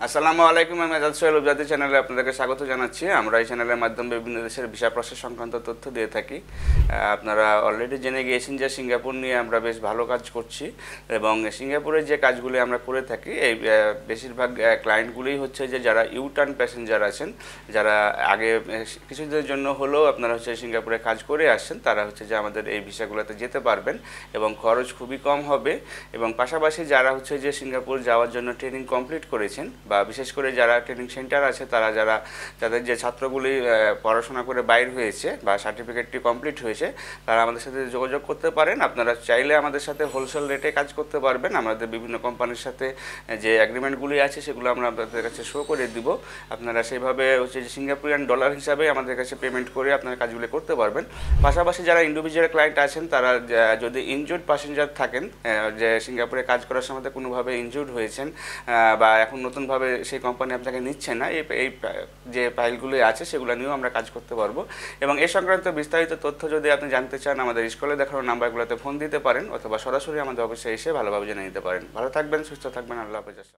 আসসালামু আলাইকুম। আমি আজাদ সোহেল উপজাতি চ্যানেলে আপনাদেরকে স্বাগত জানাচ্ছি। আমরা এই চ্যানেলের মাধ্যমে বিভিন্ন দেশের ভিসা প্রসেস সংক্রান্ত তথ্য দিয়ে থাকি। আপনারা অলরেডি জেনে গিয়েছেন যে সিঙ্গাপুর নিয়ে আমরা বেশ ভালো কাজ করছি এবং সিঙ্গাপুরের যে কাজগুলি আমরা করে থাকি এই বেশিরভাগ ক্লায়েন্টগুলিই হচ্ছে যে যারা ইউটার্ন প্যাসেঞ্জার আছেন, যারা আগে কিছুদিনের জন্য হলেও আপনারা হচ্ছে সিঙ্গাপুরে কাজ করে আসছেন, তারা হচ্ছে যে আমাদের এই ভিসাগুলোতে যেতে পারবেন এবং খরচ খুবই কম হবে। এবং পাশাপাশি যারা হচ্ছে যে সিঙ্গাপুর যাওয়ার জন্য ট্রেনিং কমপ্লিট করেছেন বা বিশেষ করে যারা ট্রেনিং সেন্টার আছে, যাদের যে ছাত্রগুলি পড়াশোনা করে বাইর হয়েছে বা সার্টিফিকেটটি কমপ্লিট হয়েছে, তারা আমাদের সাথে যোগাযোগ করতে পারেন। আপনারা চাইলে আমাদের সাথে হোলসেল রেটে কাজ করতে পারবেন। আমাদের বিভিন্ন কোম্পানির সাথে যে অ্যাগ্রিমেন্টগুলি আছে সেগুলো আমরা আপনাদের কাছে শো করে দিব। আপনারা সেইভাবে হচ্ছে যে সিঙ্গাপুরিয়ান ডলার হিসাবে আমাদের কাছে পেমেন্ট করে আপনারা কাজগুলি করতে পারবেন। পাশাপাশি যারা ইন্ডিভিজুয়াল ক্লায়েন্ট আছেন, তারা যদি ইনজুর্ড প্যাসেঞ্জার থাকেন, যে সিঙ্গাপুরে কাজ করার সময় কোনোভাবে ইনজুর্ড হয়েছেন বা এখন নতুনভাবে সেই কোম্পানি আপনাকে নিচ্ছে না, এই যে ফাইলগুলি আছে সেগুলো নিয়েও আমরা কাজ করতে পারবো। এবং এই সংক্রান্ত বিস্তারিত তথ্য যদি আপনি জানতে চান, আমাদের স্কুলে দেখানো নাম্বারগুলোতে ফোন দিতে পারেন অথবা সরাসরি আমাদের অফিসে এসে ভালোভাবে জেনে নিতে পারেন। ভালো থাকবেন, সুস্থ থাকবেন। আল্লাহ হাফেজ।